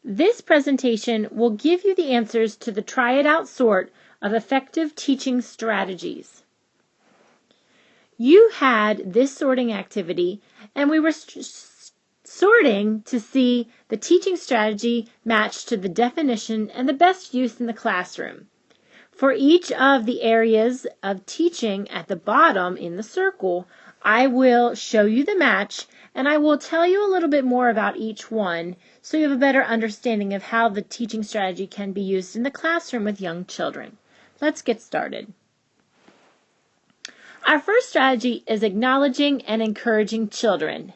This presentation will give you the answers to the try it out sort of effective teaching strategies. You had this sorting activity, and we were sorting to see the teaching strategy matched to the definition and the best use in the classroom. For each of the areas of teaching at the bottom in the circle, I will show you the match, and I will tell you a little bit more about each one so you have a better understanding of how the teaching strategy can be used in the classroom with young children. Let's get started. Our first strategy is acknowledging and encouraging children.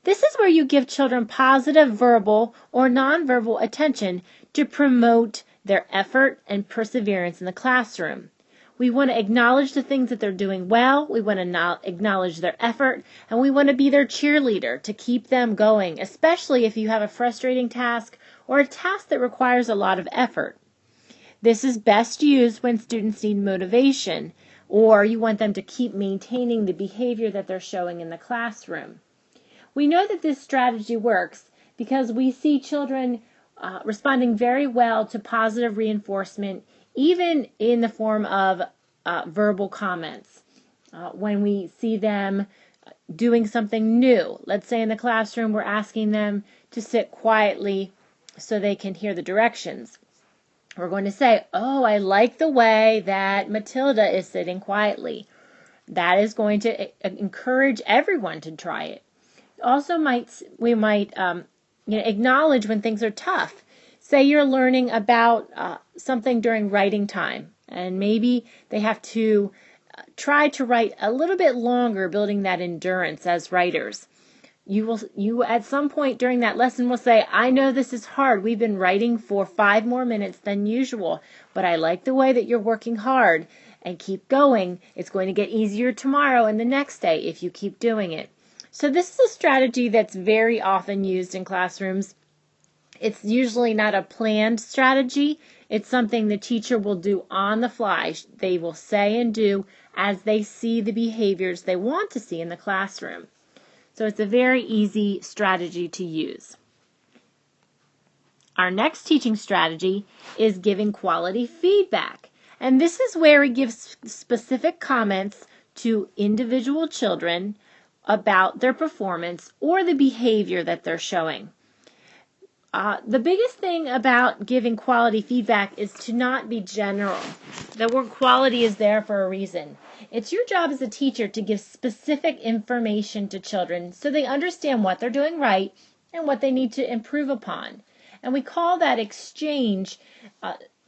This is where you give children positive verbal or nonverbal attention to promote their effort and perseverance in the classroom. We want to acknowledge the things that they're doing well, we want to acknowledge their effort, and we want to be their cheerleader to keep them going, especially if you have a frustrating task or a task that requires a lot of effort. This is best used when students need motivation, or you want them to keep maintaining the behavior that they're showing in the classroom. We know that this strategy works because we see children responding very well to positive reinforcement, even in the form of verbal comments. When we see them doing something new, let's say in the classroom we're asking them to sit quietly so they can hear the directions. We're going to say, "Oh, I like the way that Matilda is sitting quietly." That is going to encourage everyone to try it. Also, we might acknowledge when things are tough. Say you're learning about something during writing time, and maybe they have to try to write a little bit longer, building that endurance as writers. You at some point during that lesson will say, "I know this is hard. We've been writing for 5 more minutes than usual, but I like the way that you're working hard, and keep going. It's going to get easier tomorrow and the next day if you keep doing it." So this is a strategy that's very often used in classrooms. It's usually not a planned strategy. It's something the teacher will do on the fly. They will say and do as they see the behaviors they want to see in the classroom. So it's a very easy strategy to use. Our next teaching strategy is giving quality feedback. And this is where we give specific comments to individual children about their performance or the behavior that they're showing. The biggest thing about giving quality feedback is to not be general. The word quality is there for a reason. It's your job as a teacher to give specific information to children so they understand what they're doing right and what they need to improve upon. And we call that exchange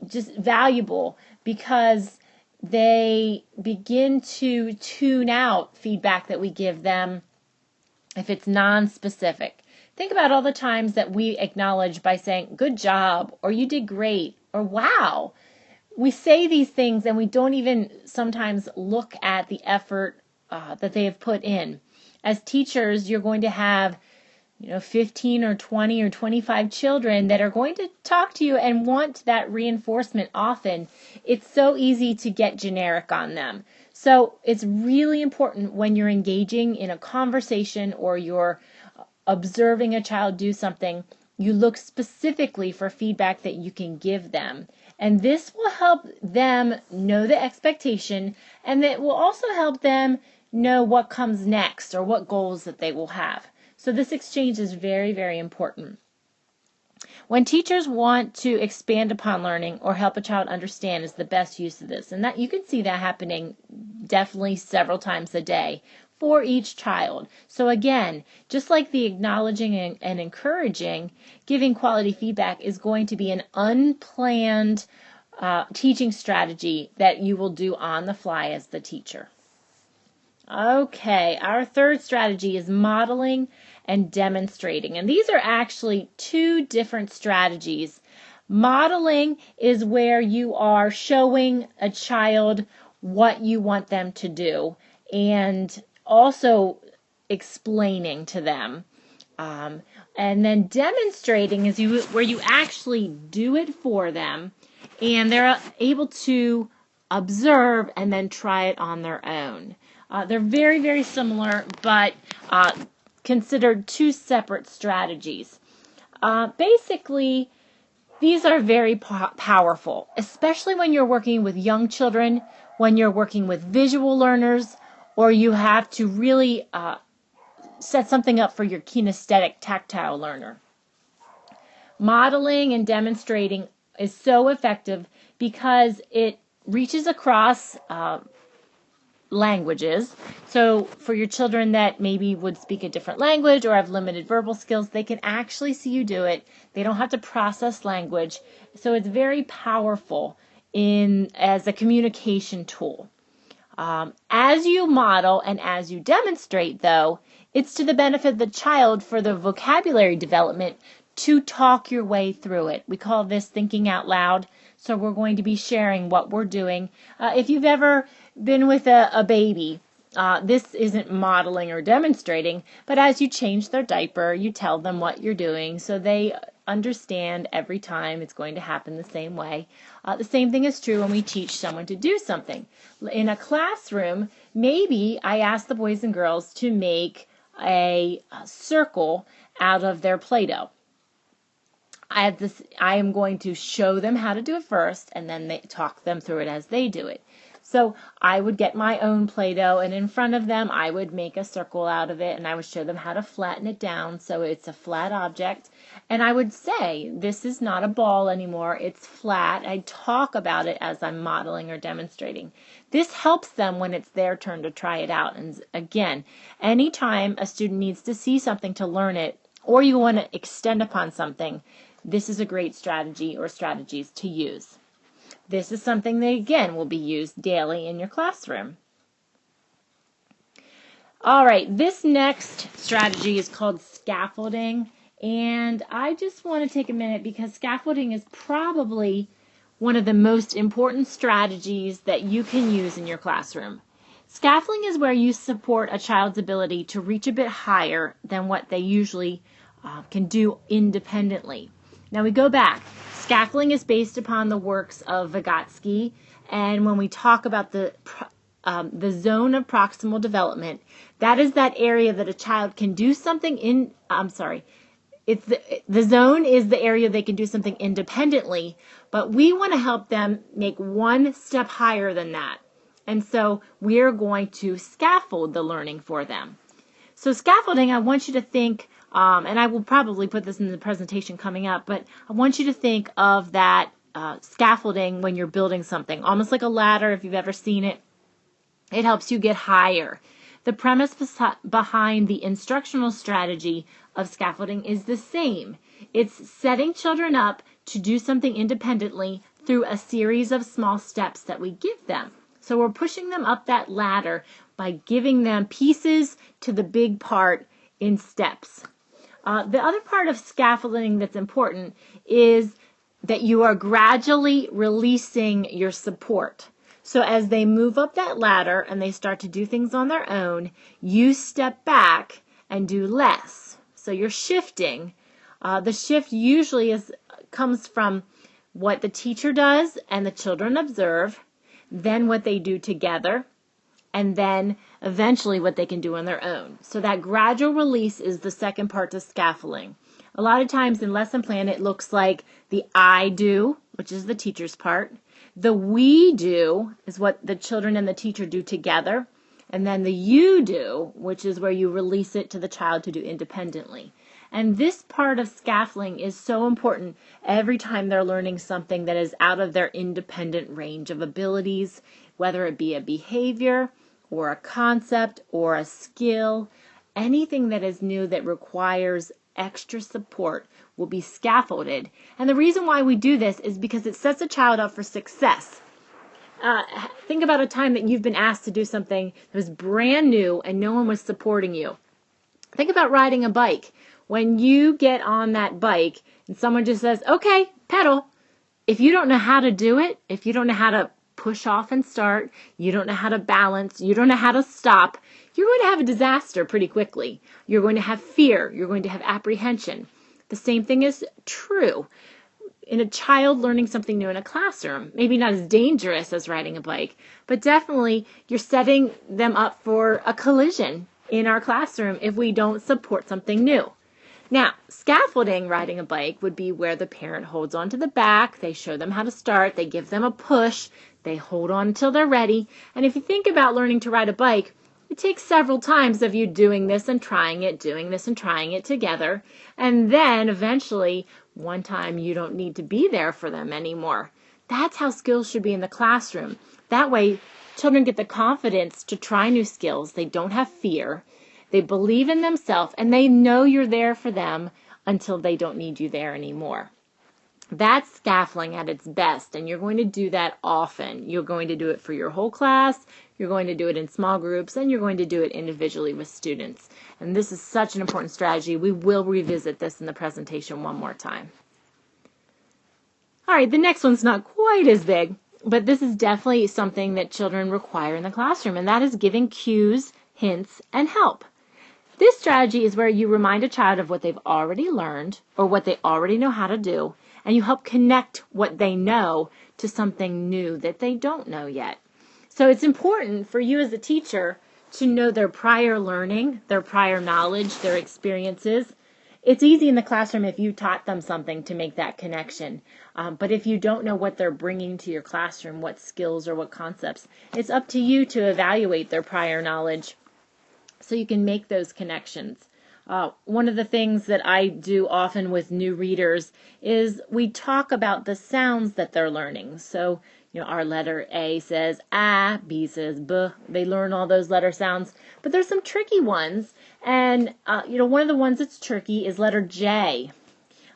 just valuable because they begin to tune out feedback that we give them if it's non-specific. Think about all the times that we acknowledge by saying, "Good job," or "You did great," or "Wow." We say these things and we don't even sometimes look at the effort that they have put in. As teachers, you're going to have 15 or 20 or 25 children that are going to talk to you and want that reinforcement often. It's so easy to get generic on them. So it's really important when you're engaging in a conversation or you're observing a child do something, you look specifically for feedback that you can give them. And this will help them know the expectation, and it will also help them know what comes next or what goals that they will have. So this exchange is very, very important. When teachers want to expand upon learning or help a child understand is the best use of this. And that you can see that happening definitely several times a day for each child. So again, just like the acknowledging and encouraging, giving quality feedback is going to be an unplanned teaching strategy that you will do on the fly as the teacher. Okay, our third strategy is modeling and demonstrating. And these are actually 2 different strategies. Modeling is where you are showing a child what you want them to do and also explaining to them. And then demonstrating is where you actually do it for them and they're able to observe and then try it on their own. They're very, very similar, but considered 2 separate strategies. Basically, These are very powerful, especially when you're working with young children, when you're working with visual learners, or you have to really set something up for your kinesthetic tactile learner. Modeling and demonstrating is so effective because it reaches across languages. So for your children that maybe would speak a different language or have limited verbal skills, they can actually see you do it. They don't have to process language. So it's very powerful as a communication tool. As you model and as you demonstrate, though, it's to the benefit of the child for the vocabulary development to talk your way through it. We call this thinking out loud. So we're going to be sharing what we're doing. If you've ever been with a baby, this isn't modeling or demonstrating, but as you change their diaper, you tell them what you're doing so they understand every time it's going to happen the same way. The same thing is true when we teach someone to do something. In a classroom, maybe I ask the boys and girls to make a circle out of their Play-Doh. I am going to show them how to do it first, and then talk them through it as they do it. So I would get my own Play-Doh, and in front of them, I would make a circle out of it, and I would show them how to flatten it down so it's a flat object. And I would say, this is not a ball anymore, it's flat. I talk about it as I'm modeling or demonstrating. This helps them when it's their turn to try it out. And again, anytime a student needs to see something to learn it, or you want to extend upon something, this is a great strategy or strategies to use. This is something that, again, will be used daily in your classroom. All right, this next strategy is called scaffolding, and I just want to take a minute because scaffolding is probably one of the most important strategies that you can use in your classroom. Scaffolding is where you support a child's ability to reach a bit higher than what they usually can do independently. Now we go back. Scaffolding is based upon the works of Vygotsky, and when we talk about the zone of proximal development, that is that area that a child can do something in. It's the zone is the area they can do something independently, but we want to help them make one step higher than that, and so we're going to scaffold the learning for them. So scaffolding, I want you to think. And I will probably put this in the presentation coming up, but I want you to think of that scaffolding when you're building something, almost like a ladder if you've ever seen it. It helps you get higher. The premise behind the instructional strategy of scaffolding is the same. It's setting children up to do something independently through a series of small steps that we give them. So we're pushing them up that ladder by giving them pieces to the big part in steps. The other part of scaffolding that's important is that you are gradually releasing your support. So as they move up that ladder and they start to do things on their own, you step back and do less. So you're shifting. The shift usually comes from what the teacher does and the children observe, then what they do together, and then eventually what they can do on their own. So that gradual release is the second part to scaffolding. A lot of times in lesson plan it looks like the I do, which is the teacher's part. The we do is what the children and the teacher do together. And then the you do, which is where you release it to the child to do independently. And this part of scaffolding is so important every time they're learning something that is out of their independent range of abilities, whether it be a behavior or a concept or a skill. Anything that is new that requires extra support will be scaffolded. And the reason why we do this is because it sets a child up for success. Think about a time that you've been asked to do something that was brand new and no one was supporting you. Think about riding a bike. When you get on that bike and someone just says, okay, pedal. If you don't know how to do it, if you don't know how to push off and start, you don't know how to balance, you don't know how to stop, you're going to have a disaster pretty quickly. You're going to have fear. You're going to have apprehension. The same thing is true in a child learning something new in a classroom. Maybe not as dangerous as riding a bike, but definitely you're setting them up for a collision in our classroom if we don't support something new. Now, scaffolding riding a bike would be where the parent holds on to the back, they show them how to start, they give them a push, they hold on until they're ready. And if you think about learning to ride a bike, it takes several times of you doing this and trying it, doing this and trying it together. And then eventually, one time you don't need to be there for them anymore. That's how skills should be in the classroom. That way, children get the confidence to try new skills. They don't have fear. They believe in themselves, and they know you're there for them until they don't need you there anymore. That's scaffolding at its best, and you're going to do that often. You're going to do it for your whole class, you're going to do it in small groups, and you're going to do it individually with students. And this is such an important strategy. We will revisit this in the presentation one more time. All right, the next one's not quite as big, but this is definitely something that children require in the classroom, and that is giving cues, hints, and help. This strategy is where you remind a child of what they've already learned or what they already know how to do, and you help connect what they know to something new that they don't know yet. So it's important for you as a teacher to know their prior learning, their prior knowledge, their experiences. It's easy in the classroom if you taught them something to make that connection. But if you don't know what they're bringing to your classroom, what skills or what concepts, it's up to you to evaluate their prior knowledge so you can make those connections. One of the things that I do often with new readers is we talk about the sounds that they're learning. So, our letter A says A, B says B. They learn all those letter sounds, but there's some tricky ones. And, one of the ones that's tricky is letter J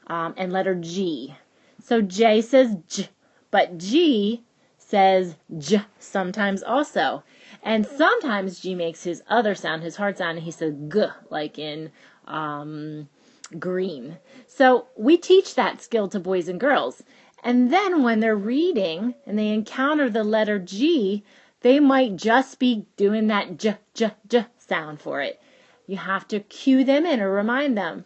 and letter G. So J says J, but G says J sometimes also. And sometimes G makes his other sound, his hard sound, and he says G, like in green. So we teach that skill to boys and girls. And then when they're reading and they encounter the letter G, they might just be doing that J, J, J sound for it. You have to cue them in or remind them,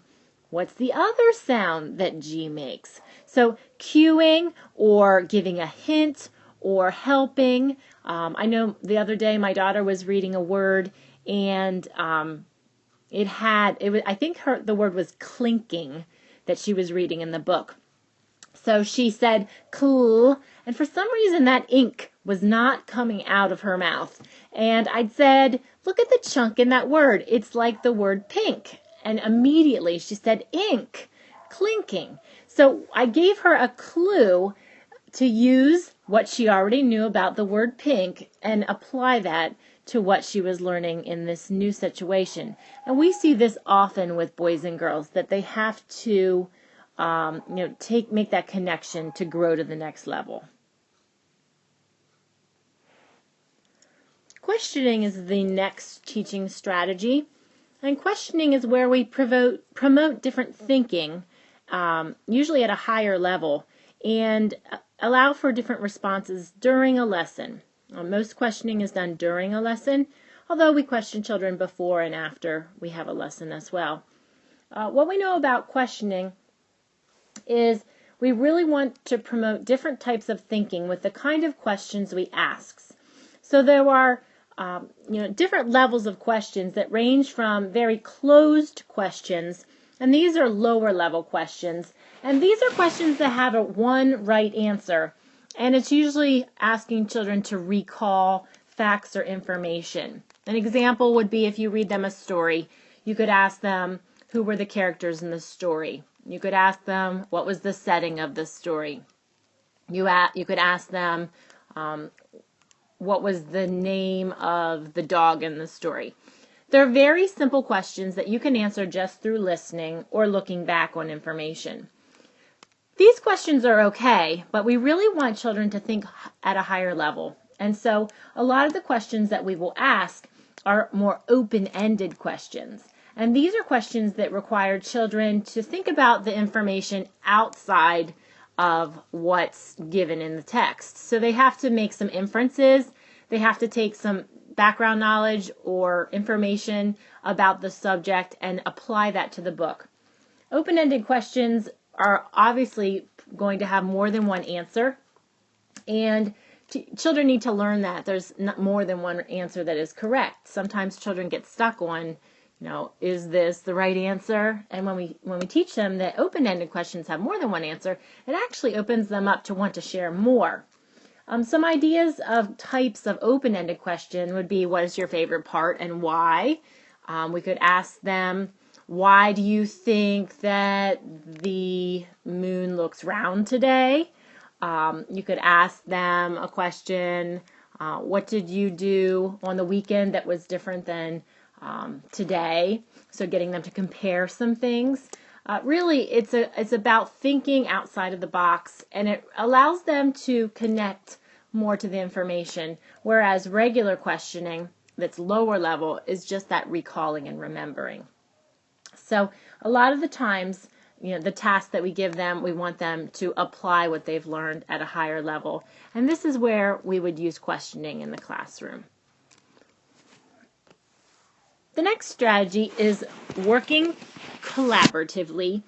what's the other sound that G makes? So cueing or giving a hint or helping. I know the other day my daughter was reading a word and I think the word was clinking that she was reading in the book. So she said cool, and for some reason that ink was not coming out of her mouth. And I said, look at the chunk in that word. It's like the word pink. And immediately she said ink, clinking. So I gave her a clue to use what she already knew about the word pink and apply that to what she was learning in this new situation. And we see this often with boys and girls, that they have to make that connection to grow to the next level. Questioning is the next teaching strategy. And questioning is where we promote different thinking, usually at a higher level, and allow for different responses during a lesson. Most questioning is done during a lesson, although we question children before and after we have a lesson as well. What we know about questioning is we really want to promote different types of thinking with the kind of questions we ask. So there are different levels of questions that range from very closed questions, and these are lower level questions. And these are questions that have one right answer, and it's usually asking children to recall facts or information. An example would be if you read them a story, you could ask them who were the characters in the story. You could ask them what was the setting of the story. You could ask them what was the name of the dog in the story. They're very simple questions that you can answer just through listening or looking back on information. These questions are okay, but we really want children to think at a higher level. And so a lot of the questions that we will ask are more open-ended questions. And these are questions that require children to think about the information outside of what's given in the text. So they have to make some inferences. They have to take some background knowledge or information about the subject and apply that to the book. Open-ended questions are obviously going to have more than one answer, and children need to learn that there's not more than one answer that is correct. Sometimes children get stuck on Is this the right answer? And when we teach them that open-ended questions have more than one answer, it actually opens them up to want to share more. Some ideas of types of open-ended question would be, what is your favorite part and why? We could ask them, why do you think that the moon looks round today? You could ask them a question, what did you do on the weekend that was different than today? So getting them to compare some things. Really, it's about thinking outside of the box, and it allows them to connect more to the information, whereas regular questioning that's lower level is just that recalling and remembering. So a lot of the times, the task that we give them, we want them to apply what they've learned at a higher level. And this is where we would use questioning in the classroom. The next strategy is working collaboratively.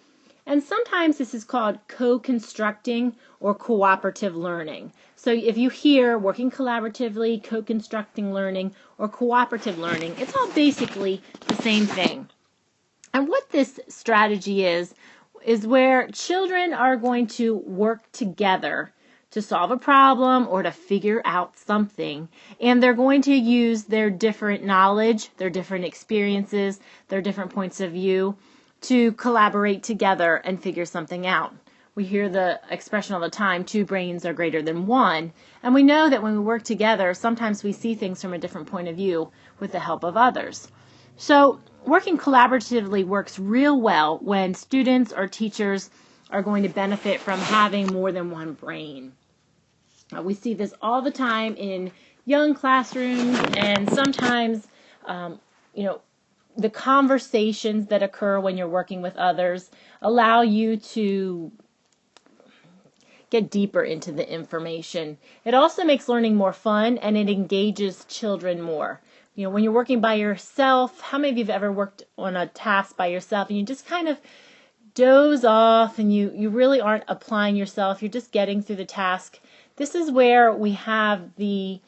And sometimes this is called co-constructing or cooperative learning. So if you hear working collaboratively, co-constructing learning, or cooperative learning, it's all basically the same thing. And what this strategy is where children are going to work together to solve a problem or to figure out something. And they're going to use their different knowledge, their different experiences, their different points of view to collaborate together and figure something out. We hear the expression all the time, 2 brains are greater than 1. And we know that when we work together, sometimes we see things from a different point of view with the help of others. So working collaboratively works real well when students or teachers are going to benefit from having more than one brain. We see this all the time in young classrooms, and sometimes, the conversations that occur when you're working with others allow you to get deeper into the information. It also makes learning more fun, and it engages children more. When you're working by yourself, how many of you have ever worked on a task by yourself and you just kind of doze off and you really aren't applying yourself, you're just getting through the task? This is where we have the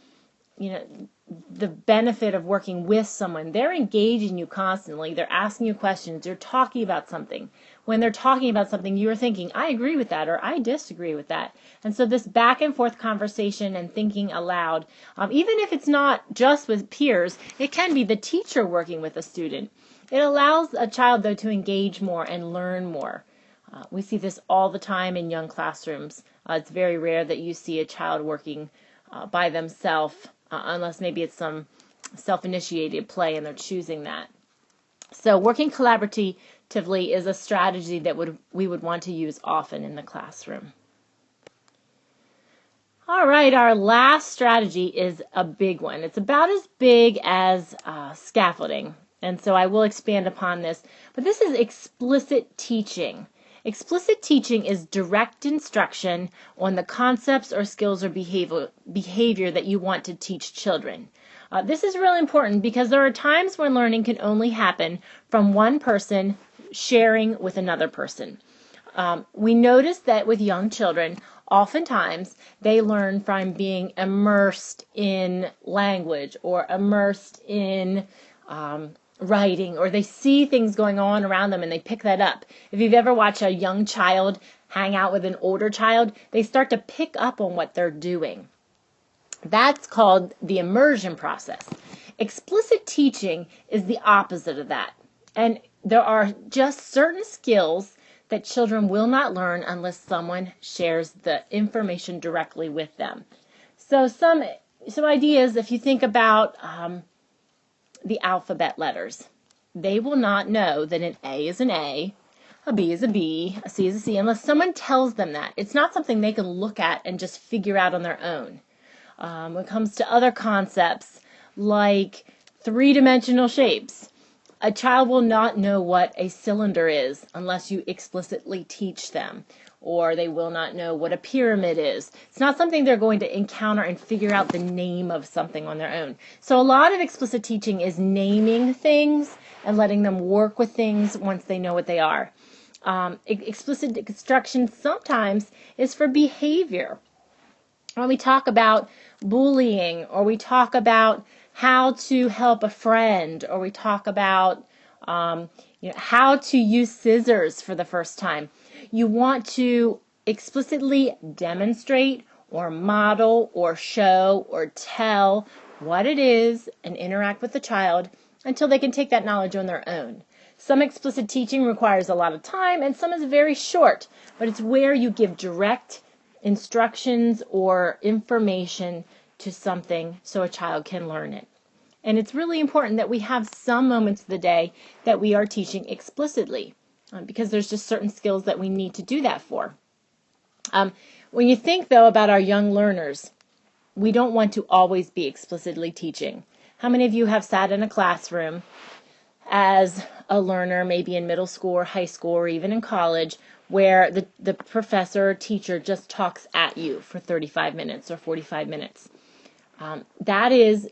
benefit of working with someone. They're engaging you constantly. They're asking you questions. They're talking about something. When they're talking about something, you're thinking, I agree with that, or I disagree with that. And so this back and forth conversation and thinking aloud, even if it's not just with peers, it can be the teacher working with a student. It allows a child, though, to engage more and learn more. We see this all the time in young classrooms. It's very rare that you see a child working by themselves, unless maybe it's some self-initiated play and they're choosing that. So working collaboratively is a strategy that we would want to use often in the classroom. All right, our last strategy is a big one. It's about as big as scaffolding, and so I will expand upon this. But this is explicit teaching. Explicit teaching is direct instruction on the concepts or skills or behavior that you want to teach children. This is really important because there are times when learning can only happen from one person sharing with another person. We notice that with young children, oftentimes they learn from being immersed in language or immersed in writing, or they see things going on around them and they pick that up. If you've ever watched a young child hang out with an older child, they start to pick up on what they're doing. That's called the immersion process. Explicit teaching is the opposite of that. And there are just certain skills that children will not learn unless someone shares the information directly with them. So some ideas, if you think about the alphabet letters. They will not know that an A is an A, a B is a B, a C is a C, unless someone tells them that. It's not something they can look at and just figure out on their own. When it comes to other concepts like three-dimensional shapes, a child will not know what a cylinder is unless you explicitly teach them, or they will not know what a pyramid is. It's not something they're going to encounter and figure out the name of something on their own. So a lot of explicit teaching is naming things and letting them work with things once they know what they are. Explicit instruction sometimes is for behavior. When we talk about bullying, or we talk about how to help a friend, or we talk about how to use scissors for the first time. You want to explicitly demonstrate or model or show or tell what it is and interact with the child until they can take that knowledge on their own. Some explicit teaching requires a lot of time and some is very short, but it's where you give direct instructions or information to something so a child can learn it. And it's really important that we have some moments of the day that we are teaching explicitly because there's just certain skills that we need to do that for. When you think, though, about our young learners, we don't want to always be explicitly teaching. How many of you have sat in a classroom as a learner, maybe in middle school or high school or even in college, where the professor or teacher just talks at you for 35 minutes or 45 minutes? That is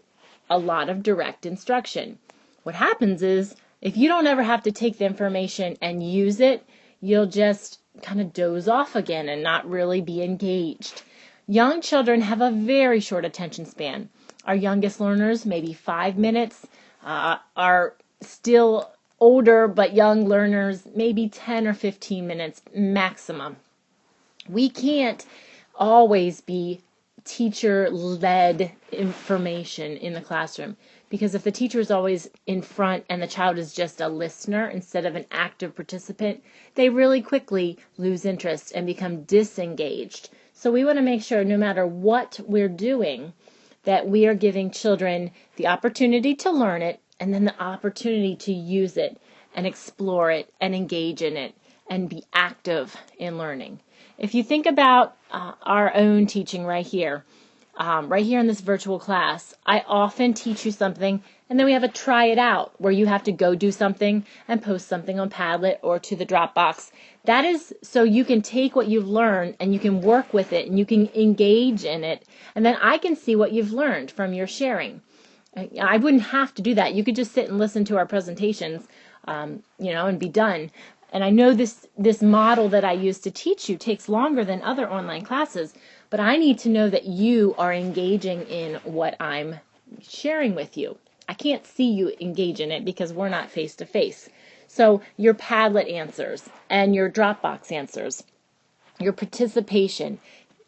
a lot of direct instruction. What happens is, if you don't ever have to take the information and use it, you'll just kind of doze off again and not really be engaged. Young children have a very short attention span. Our youngest learners, maybe 5 minutes. Our still older but young learners, maybe 10 or 15 minutes maximum. We can't always be teacher-led information in the classroom, because if the teacher is always in front and the child is just a listener instead of an active participant, they really quickly lose interest and become disengaged. So we want to make sure, no matter what we're doing, that we are giving children the opportunity to learn it and then the opportunity to use it and explore it and engage in it and be active in learning. If you think about our own teaching right here in this virtual class, I often teach you something and then we have a try it out where you have to go do something and post something on Padlet or to the Dropbox. That is so you can take what you've learned and you can work with it and you can engage in it, and then I can see what you've learned from your sharing. I wouldn't have to do that. You could just sit and listen to our presentations, and be done. And I know this model that I use to teach you takes longer than other online classes, but I need to know that you are engaging in what I'm sharing with you. I can't see you engage in it because we're not face to face. So your Padlet answers and your Dropbox answers, your participation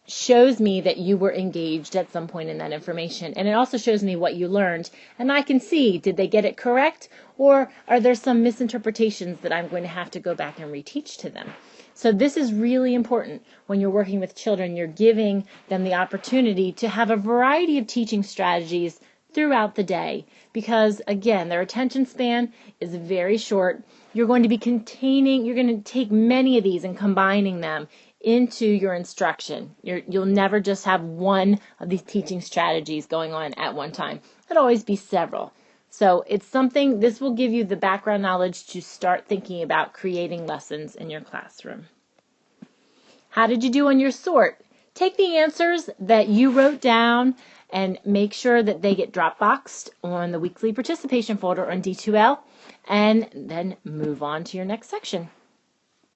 shows me that you were engaged at some point in that information. And it also shows me what you learned. And I can see, did they get it correct? Or are there some misinterpretations that I'm going to have to go back and reteach to them? So this is really important when you're working with children. You're giving them the opportunity to have a variety of teaching strategies throughout the day. Because, again, their attention span is very short. You're going to take many of these and combining them into your instruction. You'll never just have one of these teaching strategies going on at one time. It'll always be several. So it's something, this will give you the background knowledge to start thinking about creating lessons in your classroom. How did you do on your sort? Take the answers that you wrote down and make sure that they get Dropboxed on the weekly participation folder on D2L, and then move on to your next section.